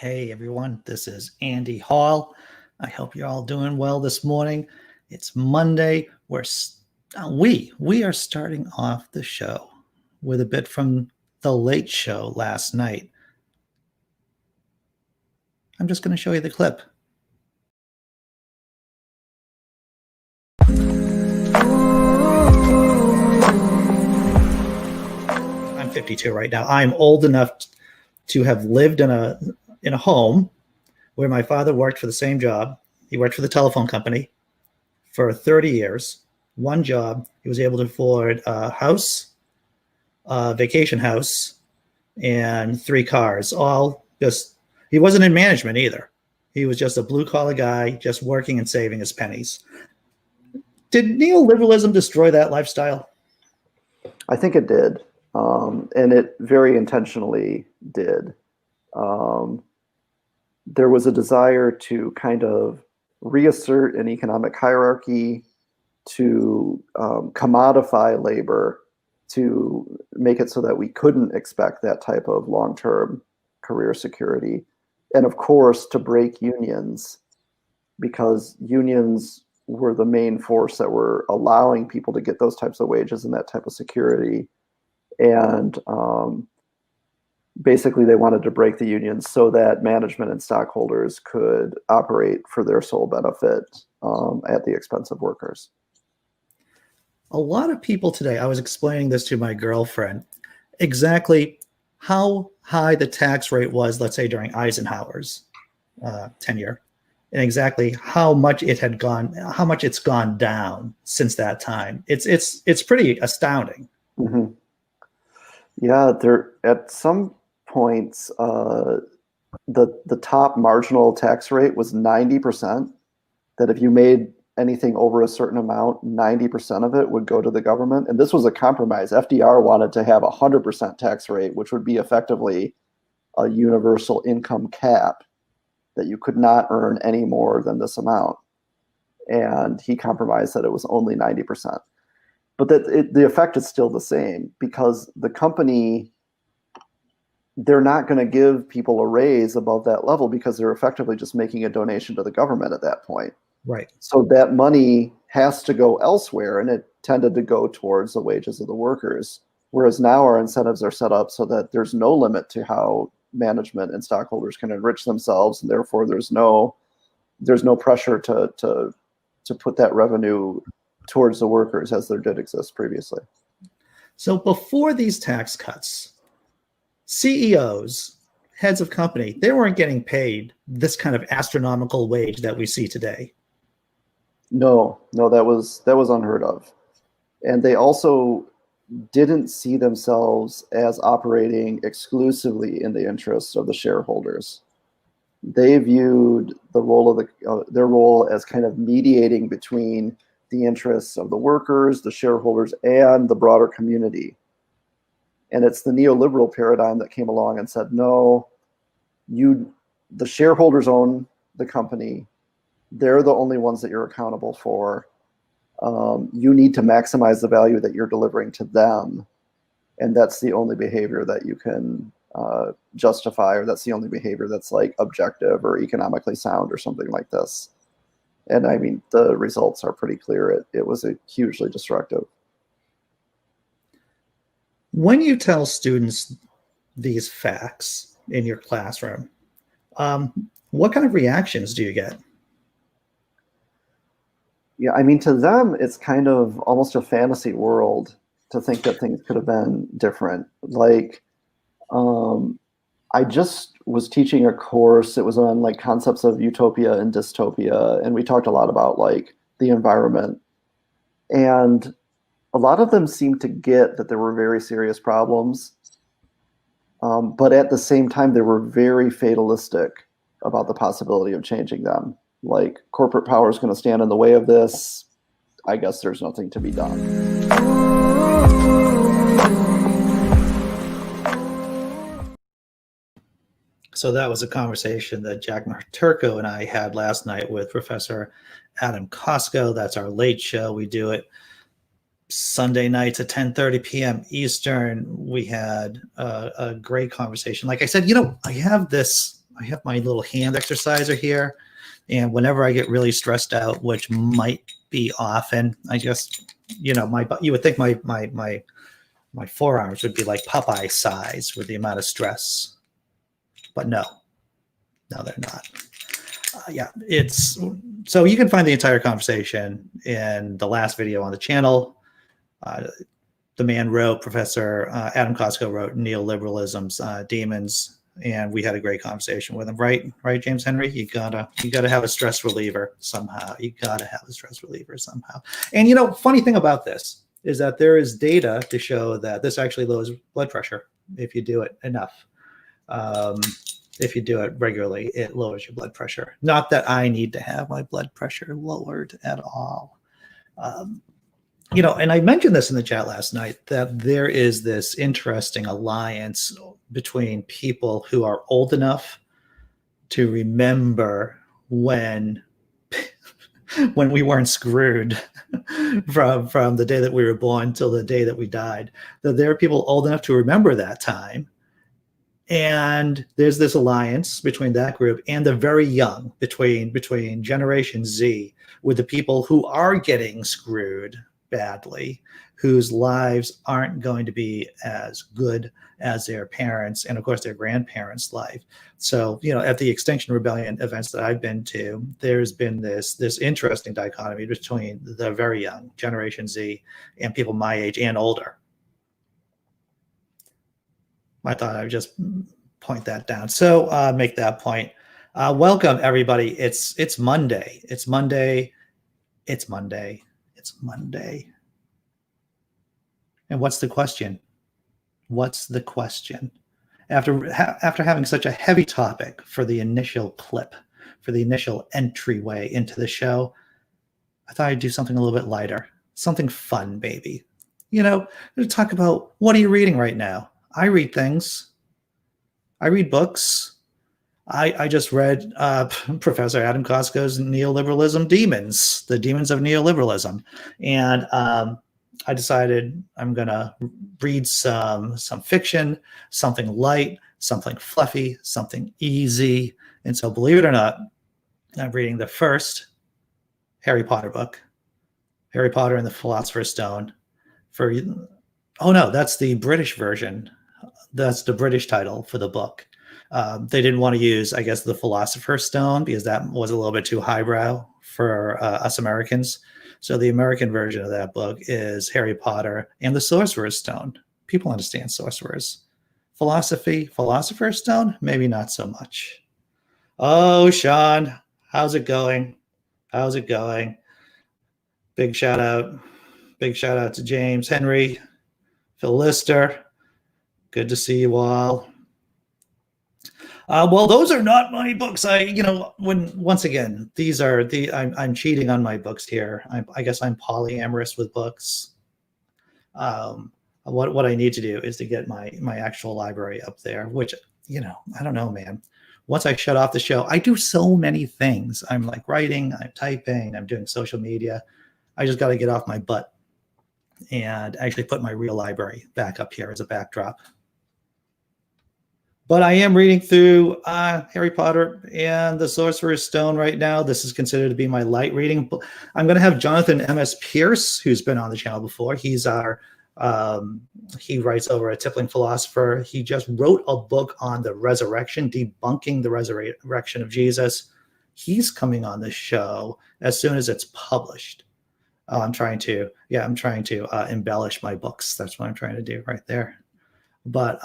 Hey everyone, this is Andy Hall. I hope you're all doing well this morning. It's Monday. We are starting off the show with a bit from The Late Show last night. I'm just going to show you the clip. I'm 52 right now. I'm old enough to have lived in a home where my father worked for the same job. He worked for the telephone company for 30 years. One job. He was able to afford a house, a vacation house, and 3 cars. He wasn't in management either. He was just a blue collar guy, just working and saving his pennies. Did neoliberalism destroy that lifestyle? I think it did. And it very intentionally did. There was a desire to kind of reassert an economic hierarchy, to commodify labor, to make it so that we couldn't expect that type of long-term career security. And of course, to break unions, because unions were the main force that were allowing people to get those types of wages and that type of security. And basically, they wanted to break the unions so that management and stockholders could operate for their sole benefit at the expense of workers. A lot of people today, I was explaining this to my girlfriend, exactly how high the tax rate was, let's say during Eisenhower's tenure, and exactly how much it's gone down since that time. It's pretty astounding. Mm-hmm. Yeah, there at some points, the top marginal tax rate was 90%. That if you made anything over a certain amount, 90% of it would go to the government. And this was a compromise. FDR wanted to have 100% tax rate, which would be effectively a universal income cap, that you could not earn any more than this amount. And he compromised that it was only 90%. But the effect is still the same, because the company, they're not going to give people a raise above that level, because they're effectively just making a donation to the government at that point. Right. So that money has to go elsewhere, and it tended to go towards the wages of the workers. Whereas now our incentives are set up so that there's no limit to how management and stockholders can enrich themselves, and therefore there's no pressure to put that revenue towards the workers as there did exist previously. So before these tax cuts, CEOs, heads of company, they weren't getting paid this kind of astronomical wage that we see today. No, that was unheard of. And they also didn't see themselves as operating exclusively in the interests of the shareholders. They viewed the role of their role as kind of mediating between the interests of the workers, the shareholders, and the broader community. And it's the neoliberal paradigm that came along and said, no, the shareholders own the company. They're the only ones that you're accountable for. You need to maximize the value that you're delivering to them. And that's the only behavior that you can justify, or that's the only behavior that's like objective or economically sound or something like this. And I mean, the results are pretty clear. It was a hugely destructive. When you tell students these facts in your classroom, what kind of reactions do you get? Yeah, I mean, to them, it's kind of almost a fantasy world to think that things could have been different. Like, I just was teaching a course. It was on like concepts of utopia and dystopia, and we talked a lot about like the environment. And a lot of them seemed to get that there were very serious problems, but at the same time, they were very fatalistic about the possibility of changing them. Like, corporate power is going to stand in the way of this. I guess there's nothing to be done. So that was a conversation that Jack Turco and I had last night with Professor Adam Costco. That's our late show. We do it Sunday nights at 10:30 p.m. Eastern. We had a great conversation. Like I said, I have have my little hand exerciser here, and whenever I get really stressed out, which might be often, I just, you would think my forearms would be like Popeye size with the amount of stress, but no, they're not. It's so you can find the entire conversation in the last video on the channel. The man wrote, Professor Adam Costco wrote Neoliberalism's Demons, and we had a great conversation with him. Right, James Henry? You gotta have a stress reliever somehow. And funny thing about this is that there is data to show that this actually lowers blood pressure if you do it enough. If you do it regularly, it lowers your blood pressure. Not that I need to have my blood pressure lowered at all. And I mentioned this in the chat last night, that there is this interesting alliance between people who are old enough to remember when we weren't screwed from the day that we were born till the day that we died. That there are people old enough to remember that time. And there's this alliance between that group and the very young, between Generation Z, with the people who are getting screwed badly, whose lives aren't going to be as good as their parents and, of course, their grandparents' life. So, at the Extinction Rebellion events that I've been to, there's been this interesting dichotomy between the very young, Generation Z, and people my age and older. I thought I would just point that down. So make that point. Welcome, everybody. It's Monday. It's Monday. And what's the question? After having such a heavy topic for the initial clip, for the initial entryway into the show, I thought I'd do something a little bit lighter, something fun, baby. Talk about, what are you reading right now? I read things. I read books. I just read Professor Adam Costco's Neoliberalism Demons, the Demons of Neoliberalism. And I decided I'm going to read some fiction, something light, something fluffy, something easy. And so, believe it or not, I'm reading the first Harry Potter book, Harry Potter and the Philosopher's Stone. Oh no, that's the British version. That's the British title for the book. They didn't want to use, I guess, the Philosopher's Stone because that was a little bit too highbrow for us Americans. So the American version of that book is Harry Potter and the Sorcerer's Stone. People understand sorcerers. Philosopher's Stone, maybe not so much. Oh, Sean, how's it going? Big shout out to James Henry, Phil Lister. Good to see you all. Well, those are not my books. Once again, these are I'm cheating on my books here. I guess I'm polyamorous with books. What I need to do is to get my actual library up there, which, I don't know, man. Once I shut off the show, I do so many things. I'm like writing, I'm typing, I'm doing social media. I just got to get off my butt and actually put my real library back up here as a backdrop. But I am reading through Harry Potter and the Sorcerer's Stone right now. This is considered to be my light reading. I'm going to have Jonathan M.S. Pierce, who's been on the channel before. He's he writes over at Tippling Philosopher. He just wrote a book on the resurrection, debunking the resurrection of Jesus. He's coming on the show as soon as it's published. I'm trying to embellish my books. That's what I'm trying to do right there. But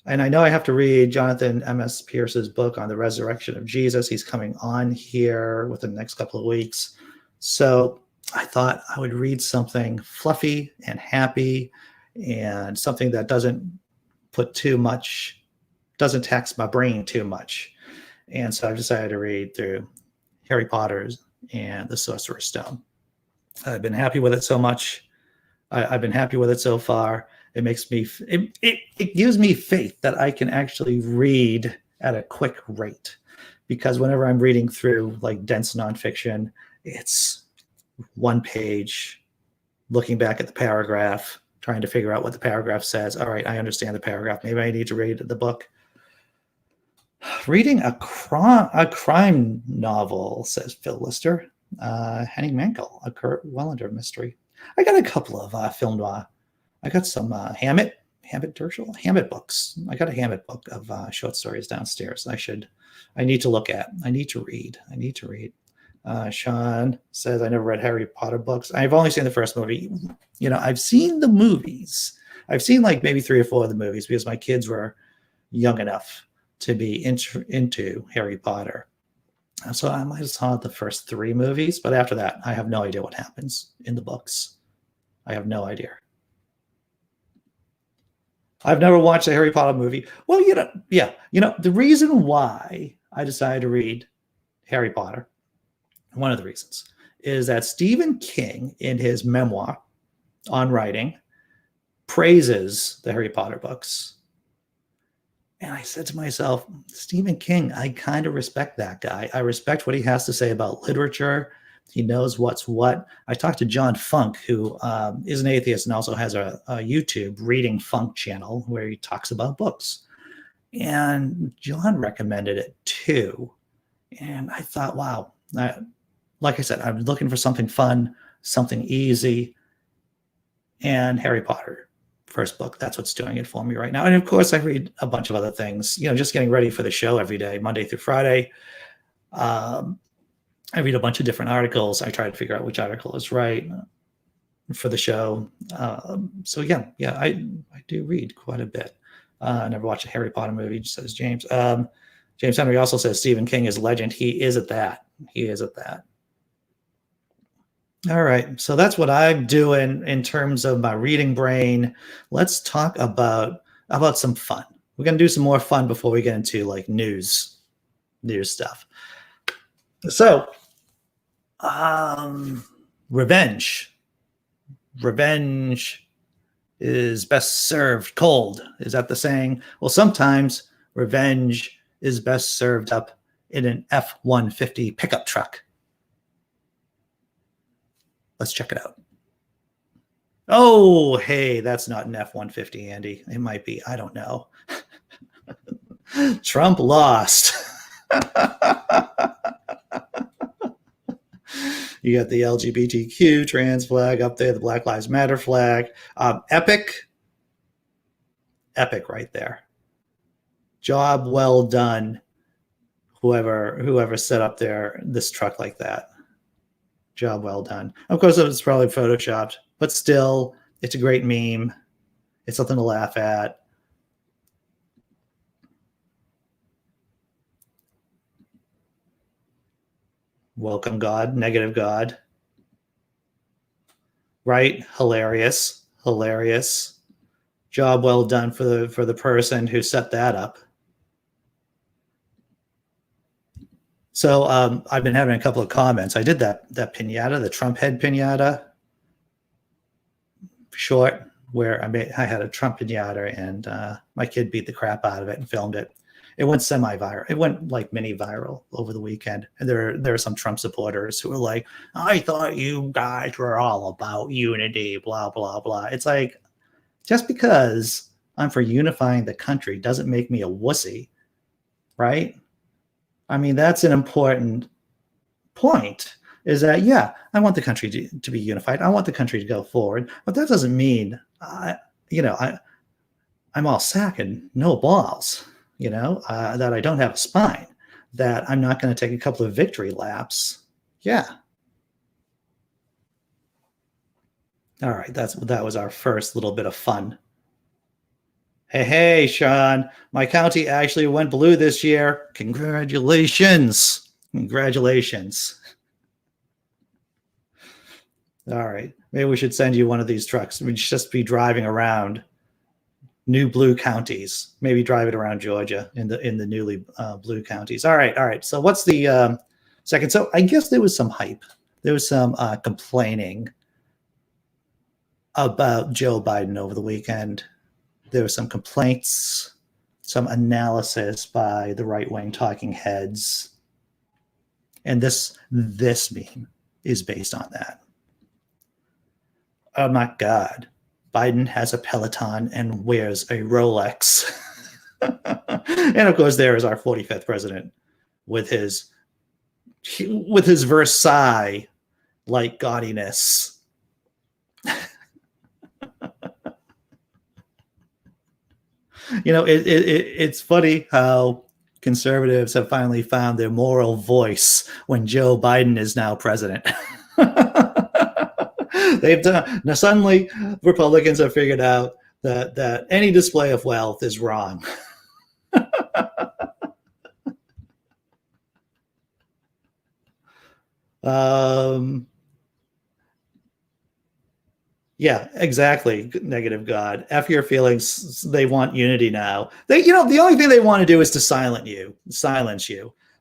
and I know I have to read Jonathan M.S. Pierce's book on the resurrection of Jesus. He's coming on here within the next couple of weeks. So I thought I would read something fluffy and happy and something that doesn't tax my brain too much. And so I decided to read through Harry Potter and the Sorcerer's Stone. I've been happy with it so much. I've been happy with it so far. It makes me, it gives me faith that I can actually read at a quick rate, because whenever I'm reading through like dense nonfiction, it's one page, looking back at the paragraph, trying to figure out what the paragraph says. All right, I understand the paragraph. Maybe I need to read the book. Reading a crime novel, says Phil Lister. Henning Mankell, a Kurt Wellender mystery. I got a couple of film noir. I got some Hammett Dershel, Hammett books. I got a Hammett book of short stories downstairs. I need to look at. I need to read. Sean says, I never read Harry Potter books. I've only seen the first movie. You know, I've seen the movies. I've seen like maybe 3 or 4 of the movies because my kids were young enough to be into Harry Potter. So I might have saw the first 3 movies, but after that, I have no idea what happens in the books. I have no idea. I've never watched a Harry Potter movie. Well, the reason why I decided to read Harry Potter, one of the reasons, is that Stephen King, in his memoir on writing, praises the Harry Potter books. And I said to myself, Stephen King, I kind of respect that guy. I respect what he has to say about literature. He knows what's what. I talked to John Funk, who is an atheist and also has a YouTube Reading Funk channel where he talks about books. And John recommended it too. And I thought, wow, like I said, I'm looking for something fun, something easy. And Harry Potter, first book, that's what's doing it for me right now. And of course, I read a bunch of other things, just getting ready for the show every day, Monday through Friday. I read a bunch of different articles. I try to figure out which article is right for the show. So I do read quite a bit. I never watched a Harry Potter movie, says James. James Henry also says Stephen King is legend. He is at that. All right. So that's what I'm doing in terms of my reading brain. Let's talk about some fun. We're going to do some more fun before we get into like news stuff. So, revenge is best served cold. Is that the saying? Well, sometimes revenge is best served up in an F-150 pickup truck. Let's check it out. Oh, hey, that's not an F-150, Andy. It might be. I don't know. Trump lost. You got the LGBTQ trans flag up there, the Black Lives Matter flag. Epic right there. Job well done, whoever set up this truck like that. Job well done. Of course, it's probably photoshopped, but still, it's a great meme. It's something to laugh at. Welcome God, negative God. Right? Hilarious. Job well done for the person who set that up. So I've been having a couple of comments. I did that pinata, the Trump head pinata, short, where I had a Trump pinata and my kid beat the crap out of it and filmed it. It went semi-viral. It went like mini viral over the weekend. And there are some Trump supporters who were like, I thought you guys were all about unity, blah, blah, blah. It's like, just because I'm for unifying the country doesn't make me a wussy, right? I mean, that's an important point, is that, yeah, I want the country to be unified. I want the country to go forward. But that doesn't mean, I'm all sack and no balls. That I don't have a spine, that I'm not going to take a couple of victory laps. Yeah. All right. That was our first little bit of fun. Hey, Sean, my county actually went blue this year. Congratulations. All right. Maybe we should send you one of these trucks. We'd just be driving around new blue counties, maybe drive it around Georgia in the newly blue counties. All right. So what's the second? So I guess there was some hype. There was some complaining about Joe Biden over the weekend. There were some complaints, some analysis by the right-wing talking heads. And this meme is based on that. Oh my God. Biden has a Peloton and wears a Rolex. And of course, there is our 45th president with his Versailles like gaudiness. It's funny how conservatives have finally found their moral voice when Joe Biden is now president. They've done now. Suddenly, Republicans have figured out that any display of wealth is wrong. Yeah, exactly. Negative God. F your feelings. They want unity now. The only thing they want to do is to silence you.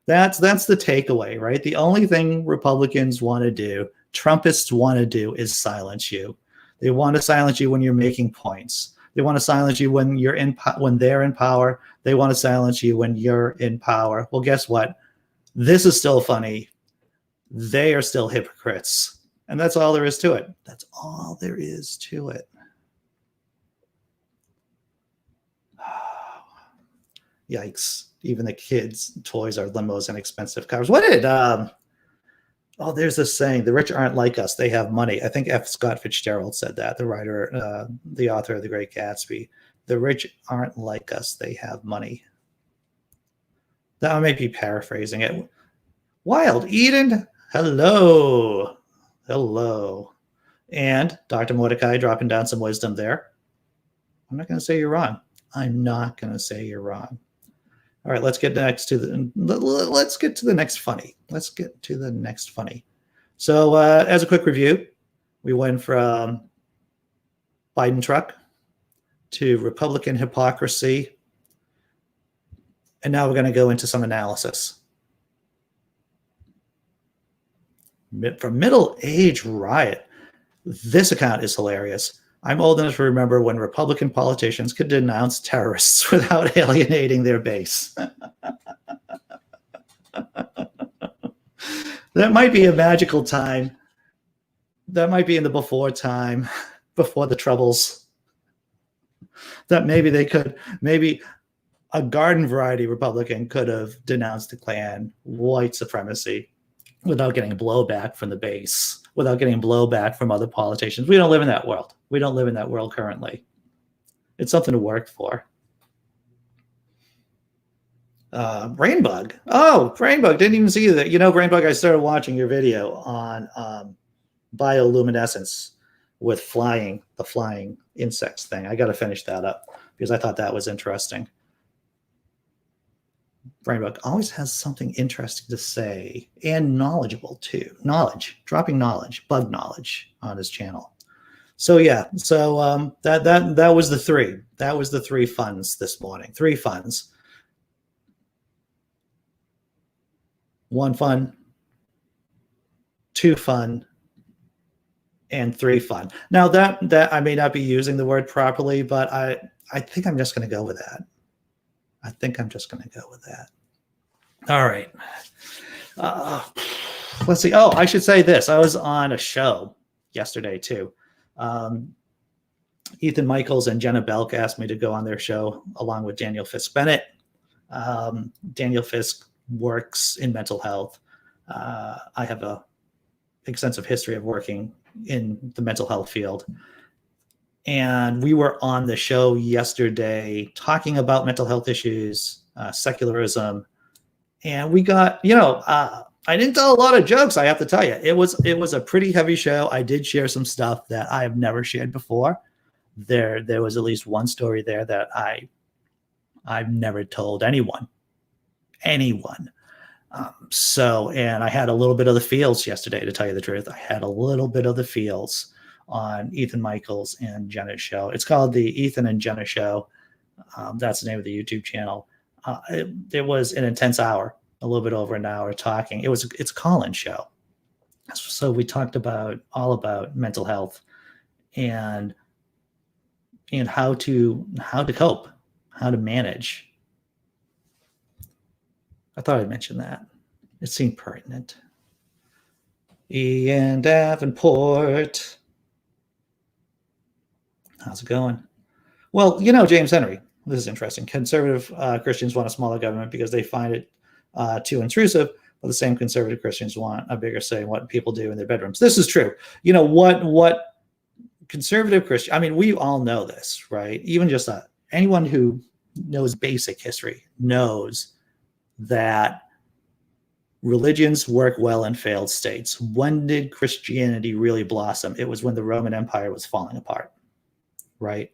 That's the takeaway, right? The only thing Republicans want to do, Trumpists want to do, is silence you. They want to silence you when you're making points. They want to silence you when when they're in power. They want to silence you when you're in power. Well, guess what? This is still funny. They are still hypocrites. And that's all there is to it. That's all there is to it. Yikes. Even the kids' toys are limos and expensive cars. What did there's this saying, the rich aren't like us, they have money. I think F. Scott Fitzgerald said that, the writer, the author of The Great Gatsby. The rich aren't like us, they have money. That may be paraphrasing it. Wild Eden, hello. And Dr. Mordecai dropping down some wisdom there. I'm not going to say you're wrong. All right, let's get to the next funny. So as a quick review, we went from Biden truck to Republican hypocrisy, and now we're going to go into some analysis. From Middle Age Riot. This account is hilarious. I'm old enough to remember when Republican politicians could denounce terrorists without alienating their base. That might be a magical time. That might be in the before time, before the Troubles. That maybe a garden variety Republican could have denounced the Klan, white supremacy, without getting blowback from the base, without getting blowback from other politicians. We don't live in that world. We don't live in that world currently. It's something to work for. Brainbug. Oh, Brainbug. Didn't even see that. Brainbug, I started watching your video on bioluminescence with the flying insects thing. I got to finish that up because I thought that was interesting. Brainbug always has something interesting to say and knowledgeable too. Dropping knowledge, bug knowledge on his channel. So yeah, that was the three. That was the three funds this morning. 3 funds. 1 fun, 2 fun, and 3 fun. Now that I may not be using the word properly, but I think I'm just going to go with that. All right. Let's see. Oh, I should say this. I was on a show yesterday too. Ethan Michaels and Jenna Belk asked me to go on their show along with Daniel Fisk-Bennett. Daniel Fisk works in mental health. I have a extensive history of working in the mental health field. And we were on the show yesterday talking about mental health issues, secularism. And we got, I didn't tell a lot of jokes, I have to tell you. It was a pretty heavy show. I did share some stuff that I have never shared before. There was at least one story there that I've never told anyone. And I had a little bit of the feels yesterday, to tell you the truth. I had a little bit of the feels on Ethan Michaels and Jenna's show. It's called the Ethan and Jenna Show. That's the name of the YouTube channel. It was an intense hour, a little bit over an hour talking. It's a call-in show. So we talked all about mental health and how to cope, how to manage. I thought I'd mention that. It seemed pertinent. Ian Davenport. How's it going? Well, James Henry, This is interesting. Conservative Christians want a smaller government because they find it too intrusive, but the same conservative Christians want a bigger say in what people do in their bedrooms. This is true. You know, what conservative Christian, I mean, we all know this, right? Even just anyone who knows basic history knows that religions work well in failed states. When did Christianity really blossom? It was when the Roman Empire was falling apart, right?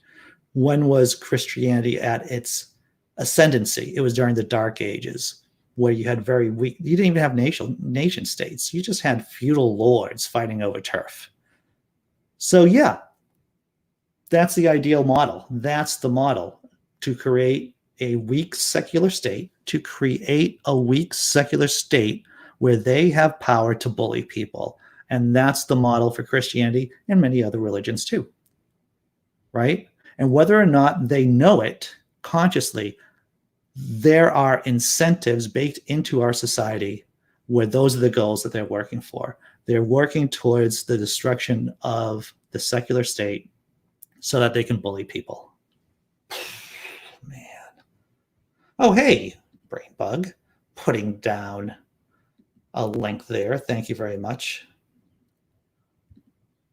When was Christianity at its ascendancy? It was during the Dark Ages, where you had very weak, you didn't even have nation states. You just had feudal lords fighting over turf. So yeah, that's the ideal model. That's the model, to create a weak secular state, where they have power to bully people. And that's the model for Christianity and many other religions too, right? And whether or not they know it consciously, there are incentives baked into our society where those are the goals that they're working for. They're working towards the destruction of the secular state so that they can bully people. Man. Oh, hey, Brain Bug, putting down a link there. Thank you very much.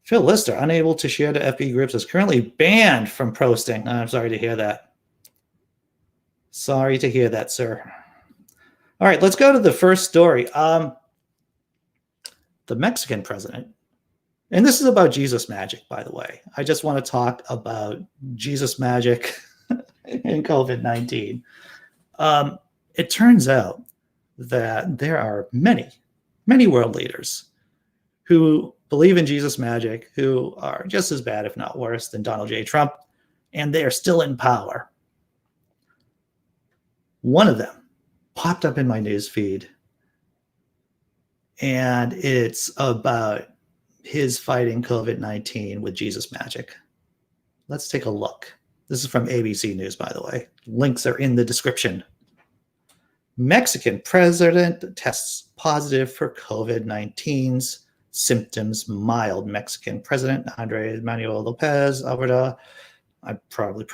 Phil Lister, unable to share to FB groups, is currently banned from posting. I'm sorry to hear that. Sorry to hear that, sir. All right, let's go to the first story. The Mexican president, and this is about Jesus magic, by the way. I just want to talk about Jesus magic in COVID-19. It turns out that there are many, many world leaders who believe in Jesus magic, who are just as bad, if not worse, than Donald J. Trump, and they are still in power. One of them popped up in my news feed, and it's about his fighting COVID-19 with Jesus magic. Let's take a look. This is from ABC News, by the way. Links are in the description. Mexican president tests positive for COVID-19's symptoms mild. Mexican President Andrés Manuel López Obrador, I probably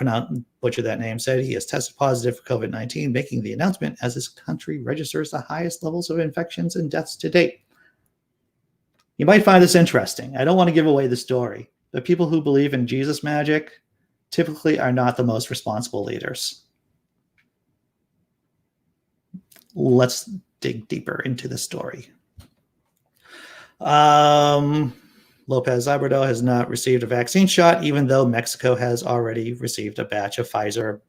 butchered that name, said he has tested positive for COVID-19, making the announcement as his country registers the highest levels of infections and deaths to date. You might find this interesting. I don't want to give away the story, but people who believe in Jesus magic typically are not the most responsible leaders. Let's dig deeper into the story. López Obrador has not received a vaccine shot, even though Mexico has already received a batch of Pfizer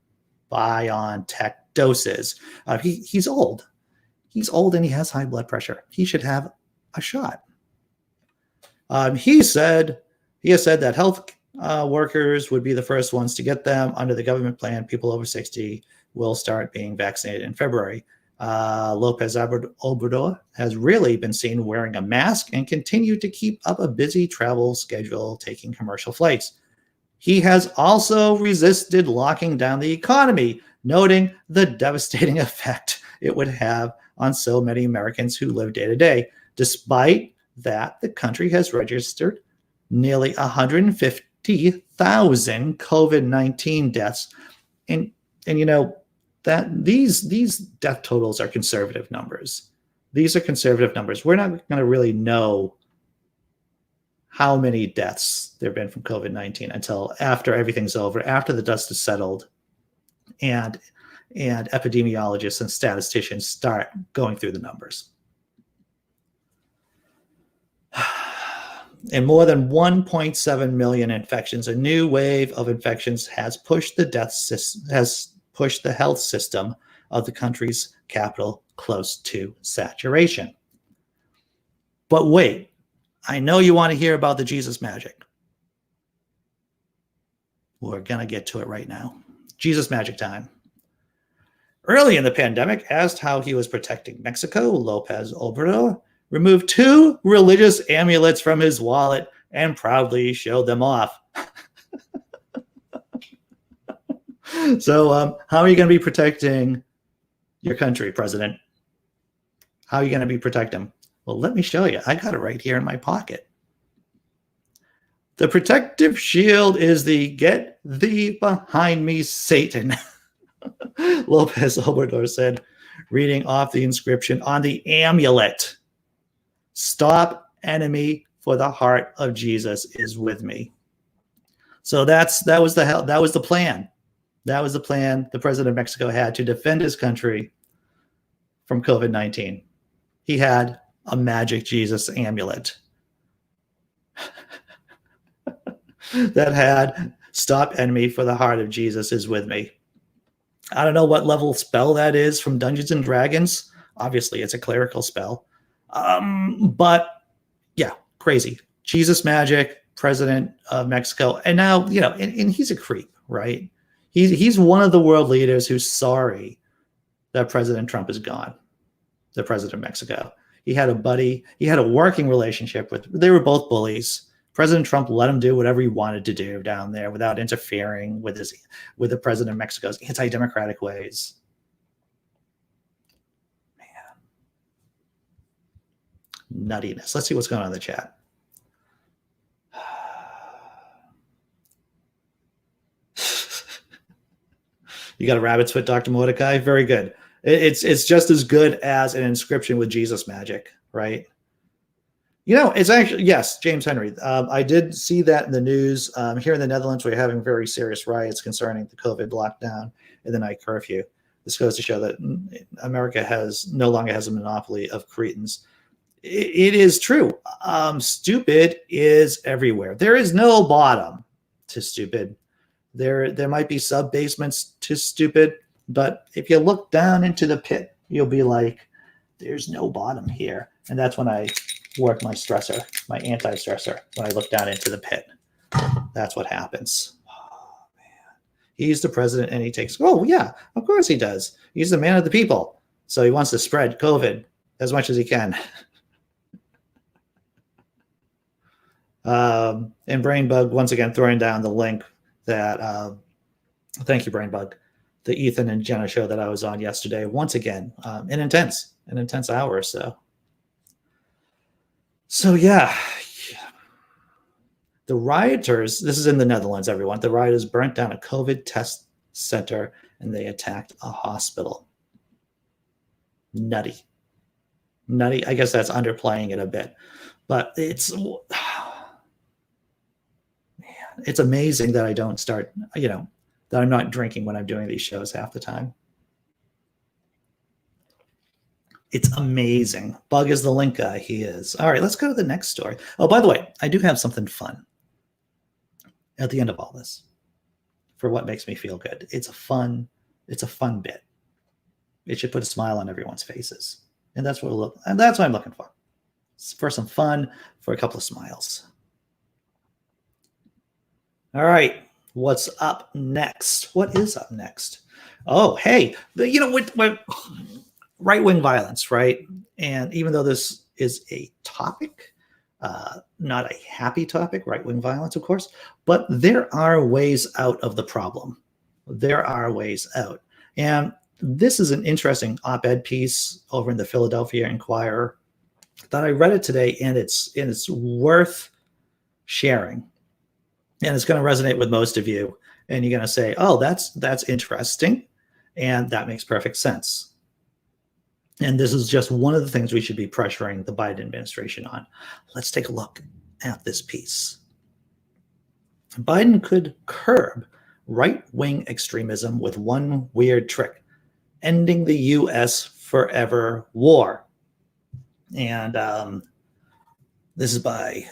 BioNTech doses. He's old. He's old and he has high blood pressure. He should have a shot. He has said that health workers would be the first ones to get them. Under the government plan, people over 60 will start being vaccinated in February. López Obrador has really been seen wearing a mask and continued to keep up a busy travel schedule, taking commercial flights. He has also resisted locking down the economy, noting the devastating effect it would have on so many Americans who live day to day. Despite that, the country has registered nearly 150,000 COVID-19 deaths. And you know, that these death totals are conservative numbers. These are conservative numbers. We're not going to really know how many deaths there have been from COVID-19 until after everything's over, after the dust is settled, and epidemiologists and statisticians start going through the numbers. In more than 1.7 million infections, a new wave of infections has pushed the health system of the country's capital close to saturation. But wait, I know you want to hear about the Jesus magic. We're going to get to it right now. Jesus magic time. Early in the pandemic, asked how he was protecting Mexico, López Obrador removed 2 religious amulets from his wallet and proudly showed them off. So how are you going to be protecting your country, President? How are you going to be protecting them? Well, let me show you. I got it right here in my pocket. The protective shield is the "Get Thee Behind Me, Satan" Lopez Obrador said, reading off the inscription on the amulet, "Stop enemy, for the heart of Jesus is with me." So that was the plan. That was the plan the president of Mexico had to defend his country from COVID-19. He had a magic Jesus amulet that had "Stop enemy, for the heart of Jesus is with me." I don't know what level spell that is from Dungeons and Dragons. Obviously, it's a clerical spell. But yeah, crazy. Jesus magic, president of Mexico. And now, and he's a creep, right? He's one of the world leaders who's sorry that President Trump is gone, the president of Mexico. He had a buddy, he had a working relationship they were both bullies. President Trump let him do whatever he wanted to do down there without interfering with the president of Mexico's anti-democratic ways. Man. Nuttiness. Let's see what's going on in the chat. You got a rabbit's foot, Dr. Mordecai? Very good. It's just as good as an inscription with Jesus magic, right? It's actually, yes, James Henry. I did see that in the news. Here in the Netherlands, we're having very serious riots concerning the COVID lockdown and the night curfew. This goes to show that America no longer has a monopoly of cretins. It is true. Stupid is everywhere. There is no bottom to stupid. There might be sub-basements to stupid, but if you look down into the pit, you'll be like, there's no bottom here. And that's when I work my stressor, my anti-stressor, when I look down into the pit. That's what happens. Oh, man. He's the president and he takes, oh, yeah, of course he does. He's the man of the people. So he wants to spread COVID as much as he can. And Brainbug, once again, throwing down the link that, thank you, Brainbug, the Ethan and Jenna show that I was on yesterday. Once again, an intense hour or so. So yeah, the rioters, this is in the Netherlands, everyone. The rioters burnt down a COVID test center and they attacked a hospital. Nutty. I guess that's underplaying it a bit, but it's amazing that I don't start, that I'm not drinking when I'm doing these shows half the time. It's amazing. Bug is the link guy. He is. All right, let's go to the next story. Oh, by the way, I do have something fun at the end of all this for what makes me feel good. It's a fun bit. It should put a smile on everyone's faces. And that's what I'm looking for. For some fun, for a couple of smiles. All right, what's up next? What is up next? Oh, hey, what right-wing violence, right? And even though this is a topic, not a happy topic, right-wing violence, of course, but there are ways out of the problem. There are ways out. And this is an interesting op-ed piece over in the Philadelphia Inquirer that I read it today, and it's worth sharing. And it's going to resonate with most of you. And you're going to say, oh, that's interesting. And that makes perfect sense. And this is just one of the things we should be pressuring the Biden administration on. Let's take a look at this piece. Biden could curb right-wing extremism with one weird trick, ending the U.S. forever war. And this is by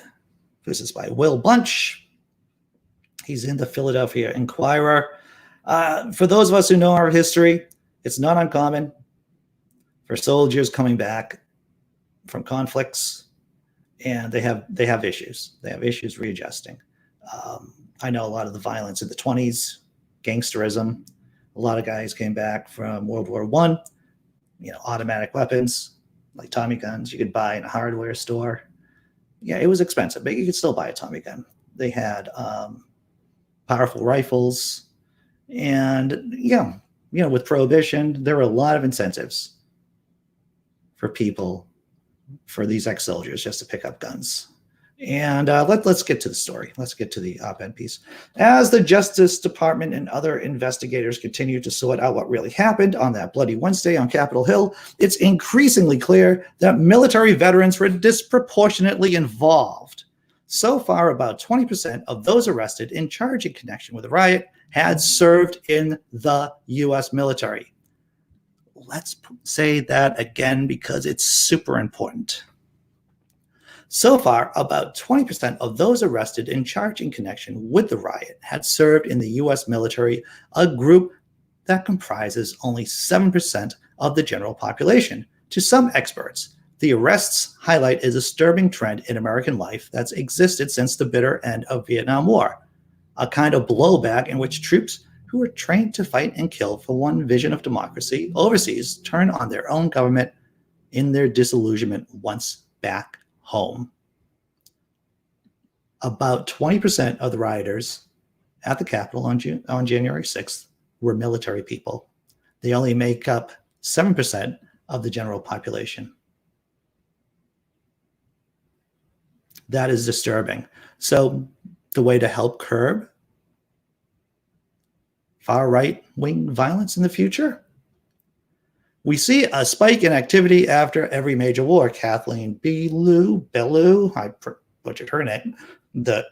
Will Bunch. He's in the Philadelphia Inquirer. For those of us who know our history, it's not uncommon for soldiers coming back from conflicts, and they have issues. They have issues readjusting. I know a lot of the violence in the 1920s, gangsterism. A lot of guys came back from World War I. Automatic weapons like Tommy guns you could buy in a hardware store. Yeah, it was expensive, but you could still buy a Tommy gun. They had powerful rifles, and with Prohibition, there were a lot of incentives for these ex-soldiers just to pick up guns. And let's get to the story. Let's get to the op-ed piece. As the Justice Department and other investigators continue to sort out what really happened on that bloody Wednesday on Capitol Hill, it's increasingly clear that military veterans were disproportionately involved. So far, about 20% of those arrested in charge in connection with the riot had served in the U.S. military. Let's say that again because it's super important. So far, about 20% of those arrested in charge in connection with the riot had served in the U.S. military, a group that comprises only 7% of the general population. To some experts, the arrests highlight a disturbing trend in American life that's existed since the bitter end of Vietnam War, a kind of blowback in which troops who were trained to fight and kill for one vision of democracy overseas turn on their own government in their disillusionment once back home. About 20% of the rioters at the Capitol on January 6th were military people. They only make up 7% of the general population. That is disturbing. So the way to help curb far right-wing violence in the future? We see a spike in activity after every major war. Kathleen Belew, I butchered her name, the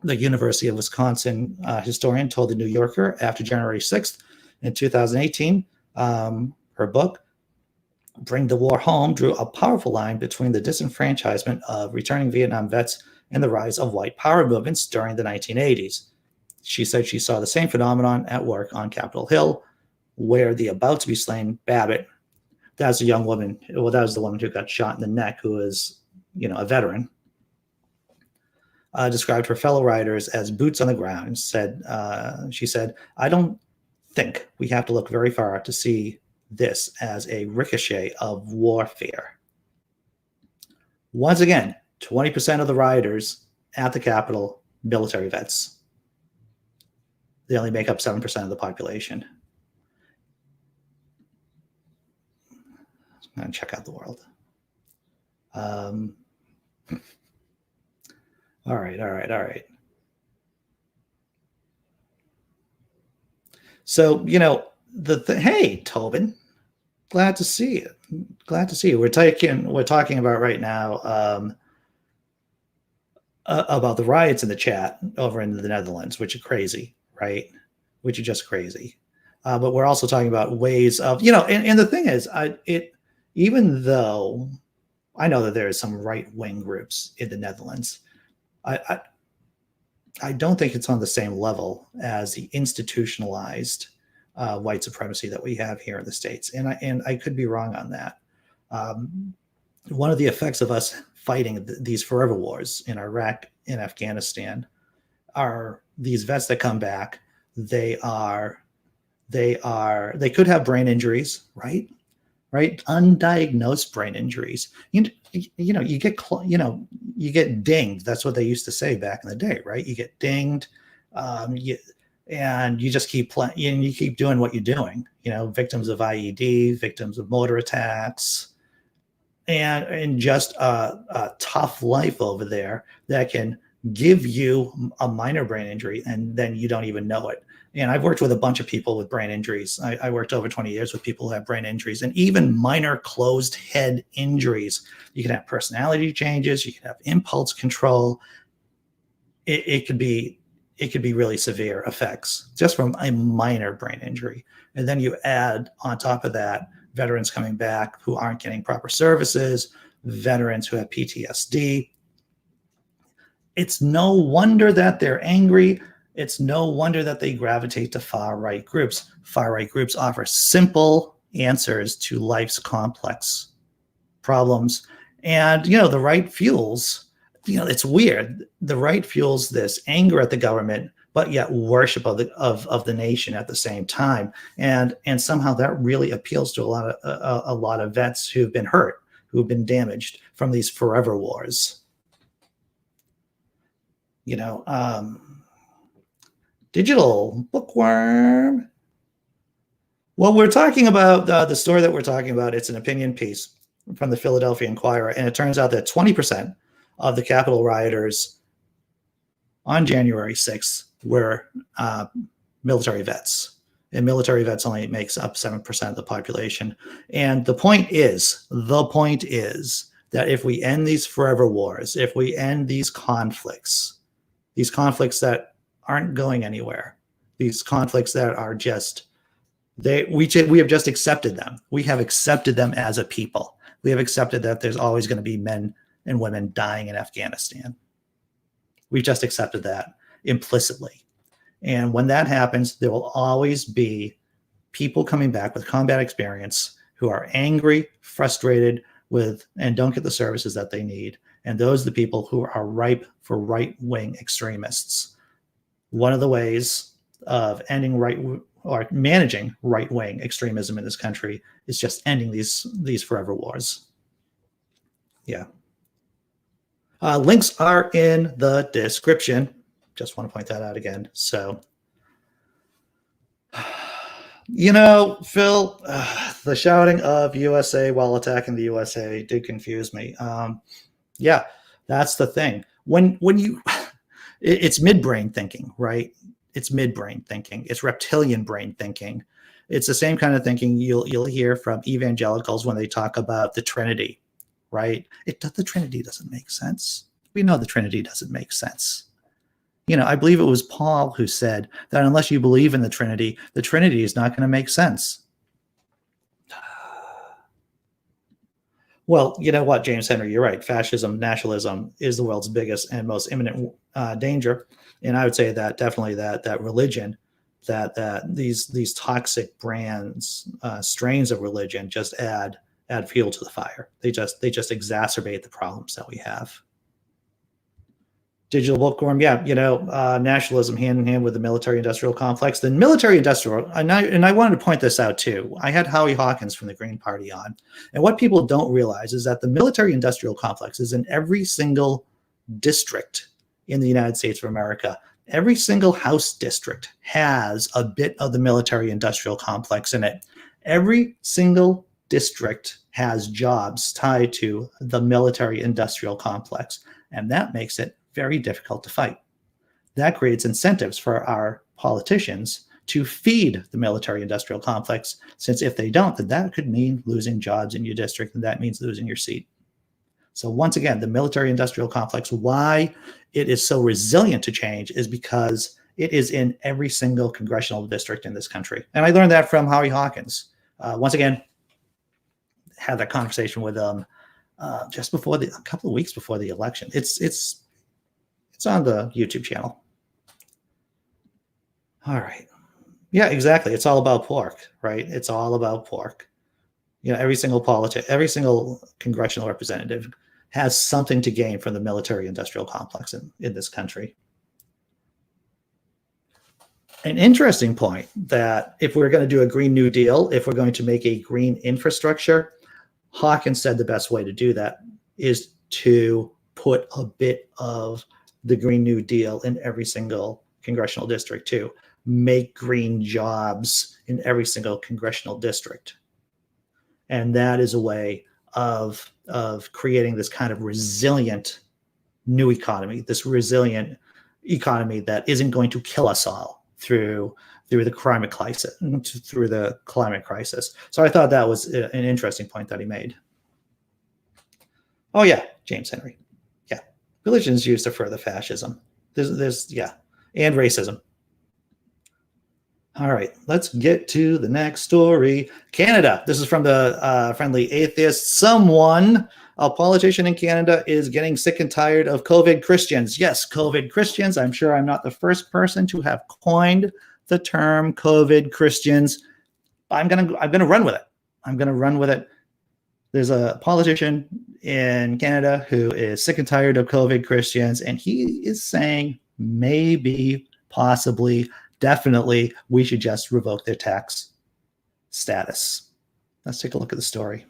University of Wisconsin historian, told the New Yorker after January 6th in 2018, her book, Bring the War Home, drew a powerful line between the disenfranchisement of returning Vietnam vets and the rise of white power movements during the 1980s. She said she saw the same phenomenon at work on Capitol Hill, where the about-to-be-slain Babbitt, that was a young woman, well, that was the woman who got shot in the neck, who was, a veteran, described her fellow rioters as boots on the ground and she said, I don't think we have to look very far to see this as a ricochet of warfare. Once again, 20% of the rioters at the Capitol, military vets. They only make up 7% of the population. I'm going to check out the world. All right. So, hey, Tobin, glad to see you. We're talking about right now about the riots in the chat over in the Netherlands, which are crazy, right? Which are just crazy. But we're also talking about ways of, and the thing is, even though I know that there are some right-wing groups in the Netherlands, I don't think it's on the same level as the institutionalized white supremacy that we have here in the States. And I could be wrong on that. One of the effects of us fighting these forever wars in Iraq and Afghanistan are these vets that come back. They could have brain injuries, right? Undiagnosed brain injuries. You get dinged. That's what they used to say back in the day, right? You get dinged, and you just keep playing, and you keep doing what you're doing. Victims of IED, victims of mortar attacks, and just a tough life over there that can give you a minor brain injury, and then you don't even know it. And I've worked with a bunch of people with brain injuries. I worked over 20 years with people who have brain injuries, and even minor closed head injuries. You can have personality changes. You can have impulse control. It could be really severe effects just from a minor brain injury. And then you add on top of that veterans coming back who aren't getting proper services, veterans who have PTSD. It's no wonder that they're angry. It's no wonder that they gravitate to far-right groups. Far-right groups offer simple answers to life's complex problems. And, the right fuels, it's weird. The right fuels this anger at the government, but yet worship of the nation at the same time. And somehow that really appeals to a lot of vets who've been hurt, who've been damaged from these forever wars. Digital bookworm. Well, we're talking about the story that we're talking about. It's an opinion piece from the Philadelphia Inquirer, and it turns out that 20% of the Capitol rioters on January 6th were military vets. And military vets only makes up 7% of the population. And the point is that if we end these forever wars, if we end these conflicts that aren't going anywhere, these conflicts that are just, we have just accepted them. We have accepted them as a people. We have accepted that there's always going to be men and women dying in Afghanistan. We've just accepted that implicitly. And when that happens, there will always be people coming back with combat experience who are angry, frustrated with, and don't get the services that they need. And those are the people who are ripe for right-wing extremists. One of the ways of ending or managing right-wing extremism in this country is just ending these forever wars. Yeah. Links are in the description. Just want to point that out again. So, Phil, the shouting of USA while attacking the USA did confuse me. Yeah, that's the thing. When you, it's midbrain thinking, right? It's midbrain thinking. It's reptilian brain thinking. It's the same kind of thinking you'll hear from evangelicals when they talk about the Trinity, right? The Trinity doesn't make sense. We know the Trinity doesn't make sense. I believe it was Paul who said that unless you believe in the Trinity is not going to make sense. Well, you know what, James Henry, you're right. Fascism, nationalism is the world's biggest and most imminent danger. And I would say that definitely that religion, that these toxic brands, strains of religion just add fuel to the fire. They just exacerbate the problems that we have. Digital bookworm, yeah, nationalism hand in hand with the military-industrial complex. The military-industrial, and I wanted to point this out too. I had Howie Hawkins from the Green Party on, and what people don't realize is that the military-industrial complex is in every single district in the United States of America. Every single House district has a bit of the military-industrial complex in it. Every single district has jobs tied to the military-industrial complex, and that makes it very difficult to fight. That creates incentives for our politicians to feed the military-industrial complex, since if they don't, then that could mean losing jobs in your district, and that means losing your seat. So once again, the military-industrial complex, why it is so resilient to change is because it is in every single congressional district in this country. And I learned that from Howie Hawkins. Once again, had that conversation with him just before a couple of weeks before the election. It's on the YouTube channel. All right. Yeah, exactly. It's all about pork, right? It's all about pork. Every single congressional representative has something to gain from the military-industrial complex in this country. An interesting point that if we're going to do a Green New Deal, if we're going to make a green infrastructure, Hawkins said the best way to do that is to put a bit of the Green New Deal in every single congressional district too. Make green jobs in every single congressional district. And that is a way of creating this kind of resilient new economy, this resilient economy that isn't going to kill us all through the climate crisis. So I thought that was an interesting point that he made. Oh yeah, James Henry. Yeah, religion is used to further fascism. There's and racism. All right, let's get to the next story. Canada. This is from the Friendly Atheist. A politician in Canada is getting sick and tired of COVID Christians. Yes, COVID Christians. I'm sure I'm not the first person to have coined the term COVID Christians. I'm gonna run with it. I'm gonna run with it. There's a politician in Canada who is sick and tired of COVID Christians, and he is saying maybe, possibly, definitely, we should just revoke their tax status. Let's take a look at the story.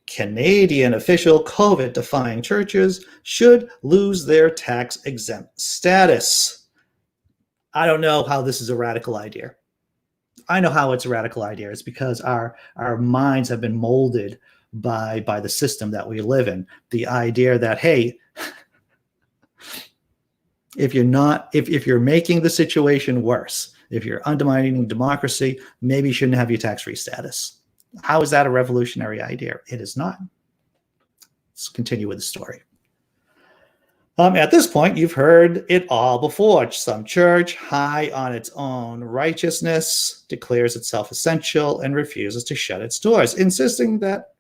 Canadian official COVID-defying churches should lose their tax-exempt status. I don't know how this is a radical idea. I know how it's a radical idea. It's because our minds have been molded by the system that we live in. The idea that, hey, if you're making the situation worse, if you're undermining democracy, maybe you shouldn't have your tax-free status. How is that a revolutionary idea? It is not. Let's continue with the story. At this point, you've heard it all before. Some church, high on its own righteousness, declares itself essential and refuses to shut its doors, insisting that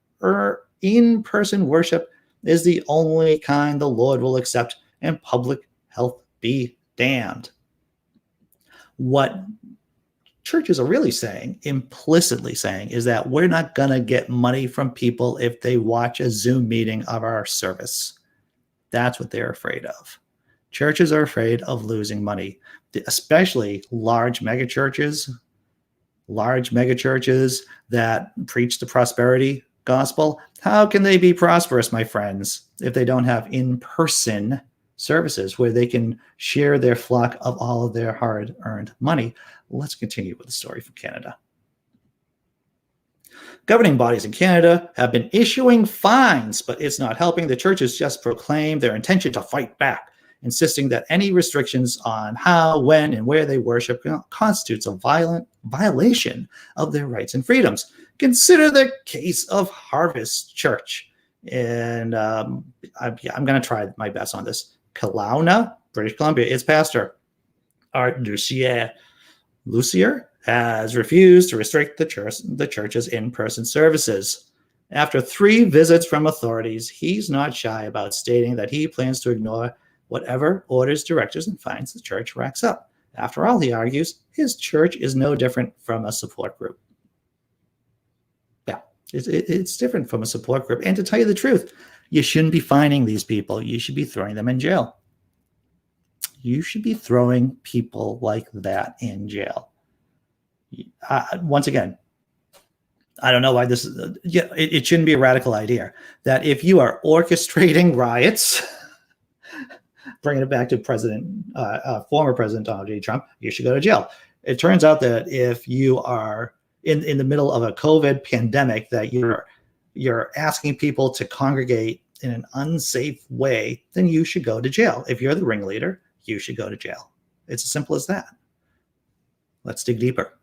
in-person worship is the only kind the Lord will accept, and public health be damned. What churches are really saying, implicitly saying, is that we're not going to get money from people if they watch a Zoom meeting of our service. That's what they're afraid of. Churches are afraid of losing money, especially large megachurches that preach the prosperity gospel. How can they be prosperous, my friends, if they don't have in-person services where they can share their flock of all of their hard-earned money? Let's continue with the story from Canada. Governing bodies in Canada have been issuing fines, but it's not helping. The churches just proclaim their intention to fight back, insisting that any restrictions on how, when, and where they worship constitutes a violent violation of their rights and freedoms. Consider the case of Harvest Church. And I'm going to try my best on this. Kelowna, British Columbia, its pastor, Art Lucier, has refused to restrict the church's in-person services. After 3 visits from authorities, he's not shy about stating that he plans to ignore whatever orders, directives, and fines the church racks up. After all, he argues, his church is no different from a support group. Yeah, it's different from a support group. And to tell you the truth, you shouldn't be fining these people. You should be throwing them in jail. You should be throwing people like that in jail. Once again, I don't know why this is. It shouldn't be a radical idea that if you are orchestrating riots, bringing it back to former President Donald J. Trump, you should go to jail. It turns out that if you are in the middle of a COVID pandemic, that you're asking people to congregate in an unsafe way, then you should go to jail. If you're the ringleader, you should go to jail. It's as simple as that. Let's dig deeper.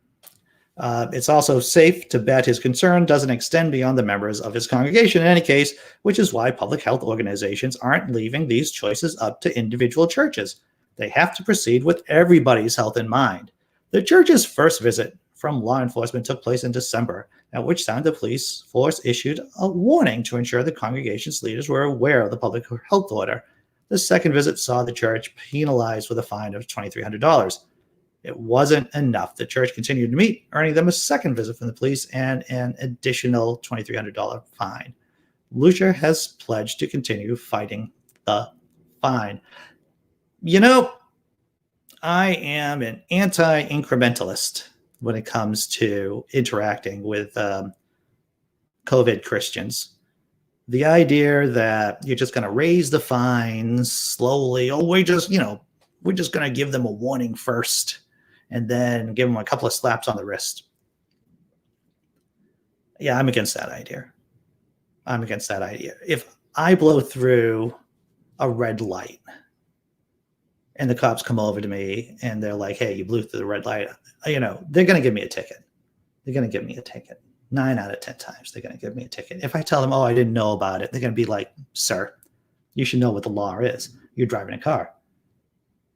It's also safe to bet his concern doesn't extend beyond the members of his congregation in any case, which is why public health organizations aren't leaving these choices up to individual churches. They have to proceed with everybody's health in mind. The church's first visit from law enforcement took place in December, at which time the police force issued a warning to ensure the congregation's leaders were aware of the public health order. The second visit saw the church penalized with a fine of $2,300. It wasn't enough. The church continued to meet, earning them a second visit from the police and an additional $2,300 fine. Lucia has pledged to continue fighting the fine. You know, I am an anti-incrementalist when it comes to interacting with COVID Christians. The idea that you're just going to raise the fines slowly. Oh, we're just going to give them a warning first and then give them a couple of slaps on the wrist. Yeah, I'm against that idea. If I blow through a red light and the cops come over to me and they're like, hey, you blew through the red light, they're going to give me a ticket. 9 out of 10 times, they're going to give me a ticket. If I tell them, oh, I didn't know about it, they're going to be like, sir, you should know what the law is. You're driving a car.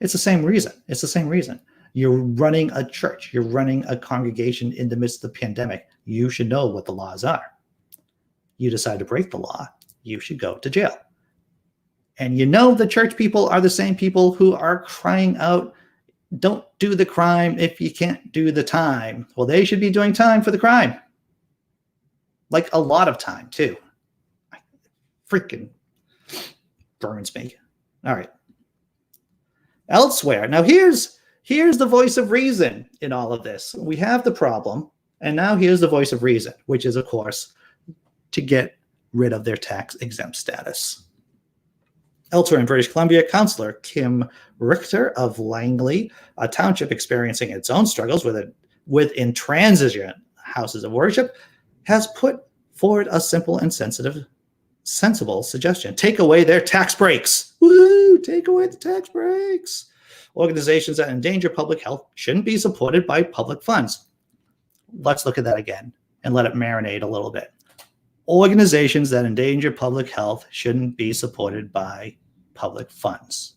It's the same reason. You're running a church. You're running a congregation in the midst of the pandemic. You should know what the laws are. You decide to break the law, you should go to jail. And the church people are the same people who are crying out, don't do the crime if you can't do the time. Well, they should be doing time for the crime. Like a lot of time, too. Freaking burns me. All right. Elsewhere. Now, here's the voice of reason in all of this. We have the problem, and now here's the voice of reason, which is, of course, to get rid of their tax-exempt status. Elsewhere in British Columbia, Councillor Kim Richter of Langley, a township experiencing its own struggles with intransigent houses of worship, has put forward a simple and sensible suggestion. Take away their tax breaks. Woo! Take away the tax breaks. Organizations that endanger public health shouldn't be supported by public funds. Let's look at that again and let it marinate a little bit. Organizations that endanger public health shouldn't be supported by public funds.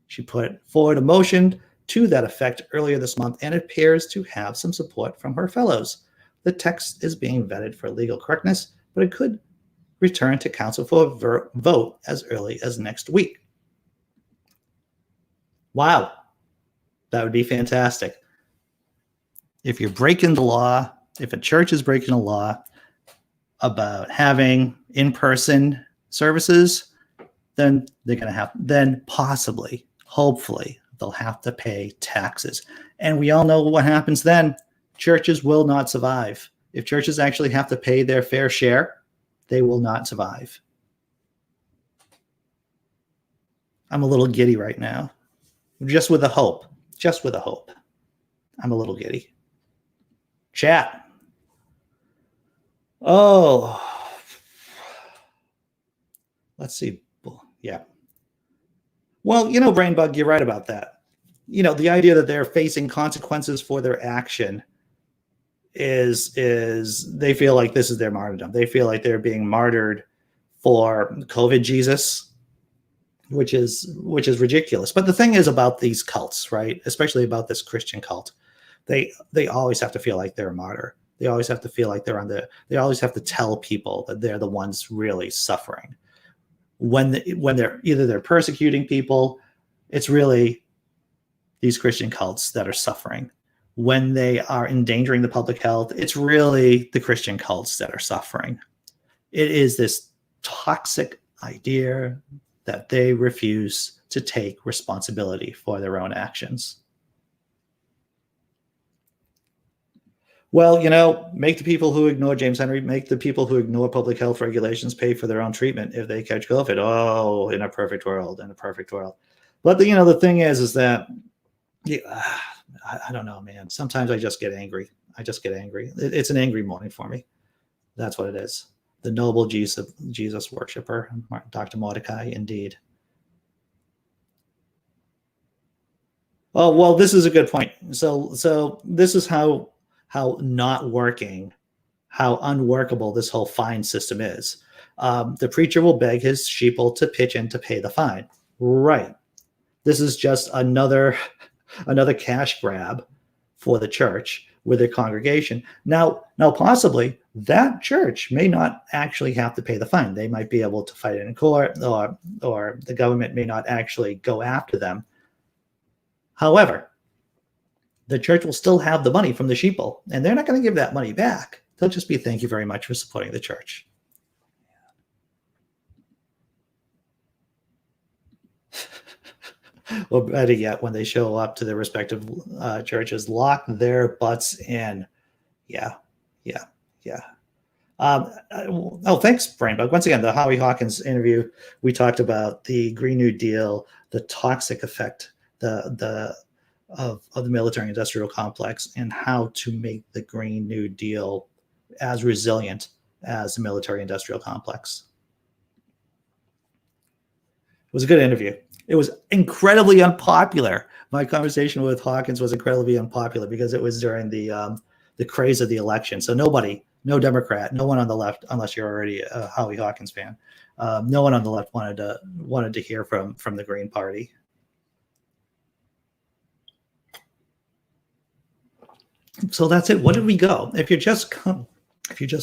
She put forward a motion to that effect earlier this month and appears to have some support from her fellows. The text is being vetted for legal correctness, but it could return to council for a vote as early as next week. Wow, that would be fantastic. If you're breaking the law, if a church is breaking a law about having in-person services, then they're going to have, then possibly, hopefully, they'll have to pay taxes. And we all know what happens then. Churches will not survive. If churches actually have to pay their fair share, they will not survive. I'm a little giddy right now. Just with a hope. Just with a hope. I'm a little giddy. Chat. Oh. Let's see. Yeah. Well, Brain Bug, you're right about that. The idea that they're facing consequences for their action is they feel like this is their martyrdom. They feel like they're being martyred for COVID Jesus, which is ridiculous. But the thing is about these cults, right? Especially about this Christian cult, they always have to feel like they're a martyr. They always have to feel like they always have to tell people that they're the ones really suffering. When they're persecuting people, it's really these Christian cults that are suffering. When they are endangering the public health, it's really the Christian cults that are suffering. It is this toxic idea that they refuse to take responsibility for their own actions. Well, make the people who ignore James Henry, make the people who ignore public health regulations pay for their own treatment if they catch COVID. Oh, in a perfect world, But the thing is that I don't know, man. Sometimes I just get angry. It's an angry morning for me. That's what it is. The noble Jesus worshiper, Dr. Mordecai, indeed. Oh, well, this is a good point. So this is how not working, how unworkable this whole fine system is. The preacher will beg his sheeple to pitch in to pay the fine. Right. This is just another cash grab for the church with their congregation. Now, possibly that church may not actually have to pay the fine. They might be able to fight it in court, or the government may not actually go after them. However, the church will still have the money from the sheeple, and they're not going to give that money back. They'll just be, thank you very much for supporting the church. Or better yet, when they show up to their respective churches, lock their butts in. Yeah. Thanks, Brainbug. Once again, the Howie Hawkins interview, we talked about the Green New Deal, the toxic effect of the military-industrial complex, and how to make the Green New Deal as resilient as the military-industrial complex. It was a good interview. It was incredibly unpopular. My conversation with Hawkins was incredibly unpopular because it was during the craze of the election. So no Democrat, no one on the left, unless you're already a Howie Hawkins fan, no one on the left wanted to hear from the Green Party. So that's it. What did we go? If you're just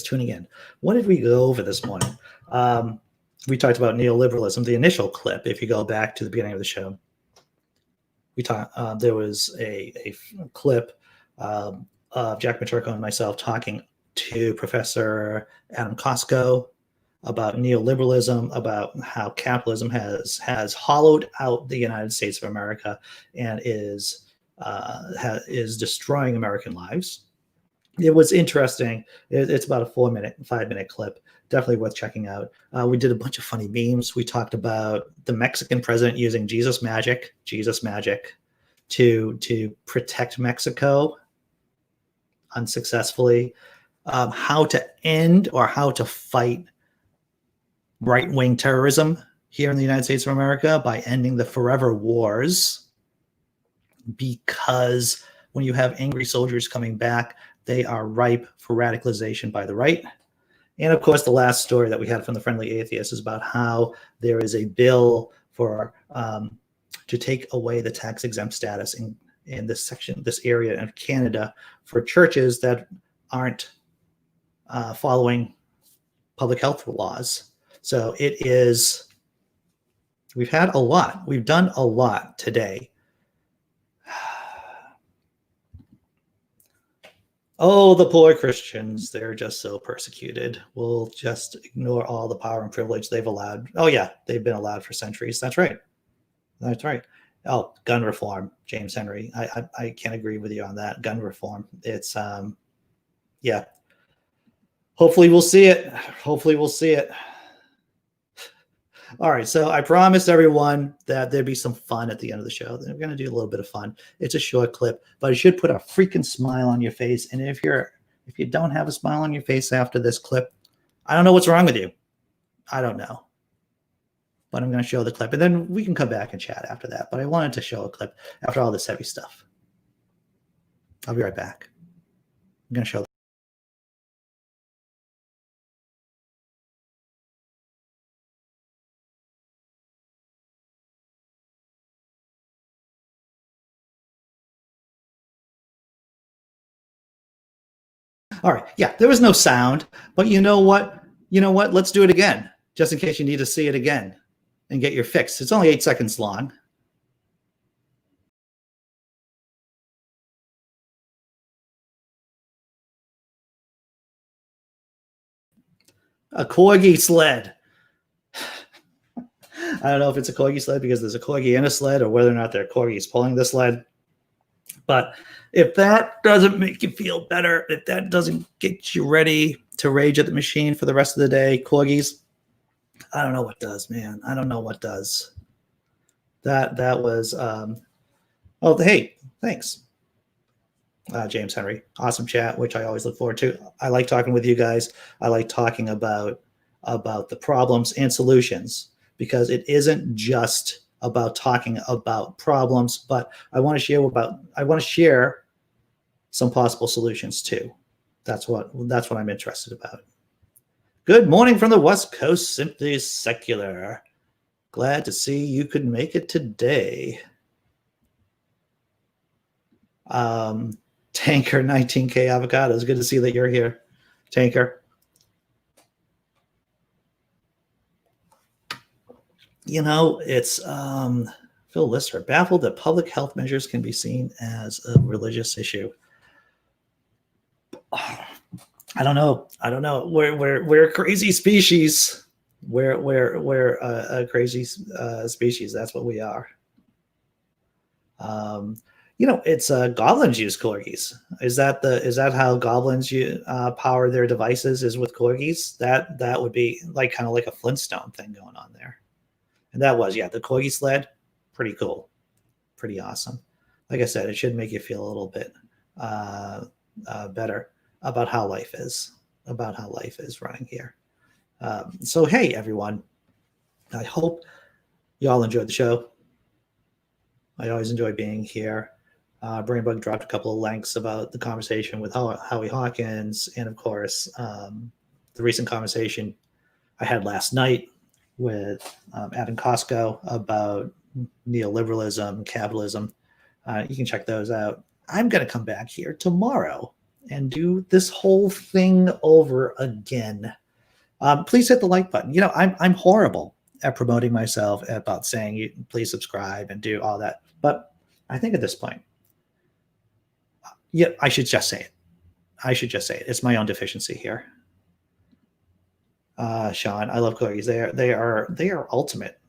tuning in, what did we go over this morning? We talked about neoliberalism, the initial clip. If you go back to the beginning of the show, we talked. There was a clip of Jack Maturko and myself talking to Professor Adam Costco about neoliberalism, about how capitalism has hollowed out the United States of America and is destroying American lives. It was interesting. It's about a 5-minute clip. Definitely worth checking out. We did a bunch of funny memes. We talked about the Mexican president using Jesus magic to protect Mexico unsuccessfully. how to end or how to fight right-wing terrorism here in the United States of America by ending the forever wars, because when you have angry soldiers coming back, they are ripe for radicalization by the right. And of course, the last story that we had from the Friendly Atheist is about how there is a bill for to take away the tax exempt status in this section, this area of Canada, for churches that aren't following public health laws. So it is, we've had a lot. We've done a lot today. Oh, the poor Christians, they're just so persecuted. We'll just ignore all the power and privilege they've allowed. Oh, yeah, they've been allowed for centuries. That's right. That's right. Oh, gun reform, James Henry. I can't agree with you on that. Gun reform. It's, yeah. Hopefully we'll see it. Hopefully we'll see it. All right, so I promised everyone that there'd be some fun at the end of the show. We're going to do a little bit of fun. It's a short clip, but it should put a freaking smile on your face. And if you don't have a smile on your face after this clip, I don't know what's wrong with you. I don't know. But I'm going to show the clip, and then we can come back and chat after that. But I wanted to show a clip after all this heavy stuff. I'll be right back. I'm going to show. All right. Yeah, there was no sound, but you know what? You know what? Let's do it again, just in case you need to see it again and get your fix. It's only 8 seconds long. A corgi sled. I don't know if it's a corgi sled because there's a corgi in a sled, or whether or not there are corgis pulling the sled. But if that doesn't make you feel better, if that doesn't get you ready to rage at the machine for the rest of the day, corgis, I don't know what does, man. I don't know what does. That was oh, hey, thanks, James Henry. Awesome chat, which I always look forward to. I like talking with you guys. I like talking about the problems and solutions, because it isn't just about talking about problems, but I want to share some possible solutions too. That's what I'm interested about. Good morning from the West Coast, Simply Secular. Glad to see you could make it today. Tanker 19K Avocados. Good to see that you're here, Tanker. You know, it's Phil Lister, baffled that public health measures can be seen as a religious issue. I don't know. We're a crazy species. We're a crazy species. That's what we are. You know, it's goblins use corgis. Is that how goblins power their devices? Is with corgis? That would be like kind of like a Flintstone thing going on there. And that was, yeah, the corgi sled, pretty cool, pretty awesome. Like I said, it should make you feel a little bit better about how life is running here. So hey, everyone, I hope you all enjoyed the show. I always enjoy being here. Brainbug dropped a couple of links about the conversation with Howie Hawkins, and of course, the recent conversation I had last night with Adam Costco about neoliberalism, capitalism. You can check those out. I'm going to come back here tomorrow and do this whole thing over again. Please hit the like button. You know, I'm horrible at promoting myself, about saying please subscribe and do all that. But I think at this point, yeah, I should just say it. It's my own deficiency here. Sean, I love corgis. They are ultimate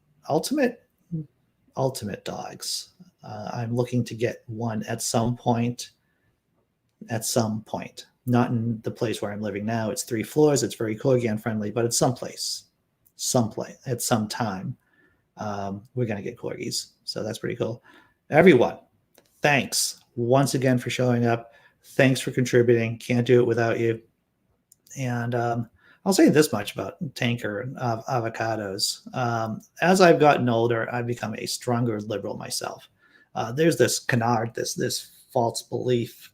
dogs. I'm looking to get one at some point. Not in the place where I'm living now. It's 3 floors. It's very corgi unfriendly, but it's someplace at some time. We're gonna get corgis, so that's pretty cool. Everyone, thanks once again for showing up. Thanks for contributing. Can't do it without you. And I'll say this much about tanker avocados. As I've gotten older, I've become a stronger liberal myself. There's this canard, this false belief,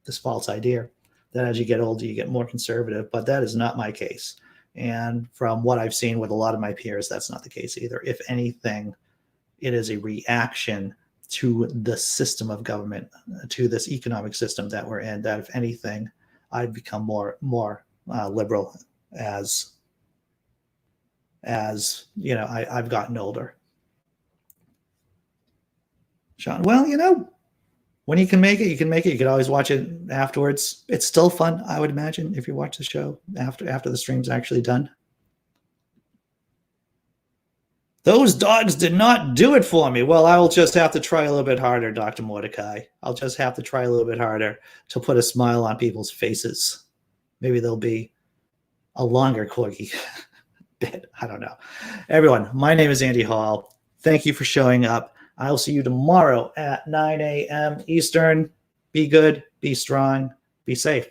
this false idea that as you get older, you get more conservative, but that is not my case. And from what I've seen with a lot of my peers, that's not the case either. If anything, it is a reaction to the system of government, to this economic system that we're in, that if anything, I've become more liberal as you know, I've gotten older. Sean, well, you know, when you can make it, you can make it. You could always watch it afterwards. It's still fun, I would imagine, if you watch the show after the stream's actually done. Those dogs did not do it for me. Well, I will just have to try a little bit harder, Dr. Mordecai. I'll just have to try a little bit harder to put a smile on people's faces. Maybe there'll be a longer corgi bit. I don't know. Everyone, my name is Andy Hall. Thank you for showing up. I'll see you tomorrow at 9 a.m. Eastern. Be good, be strong, be safe.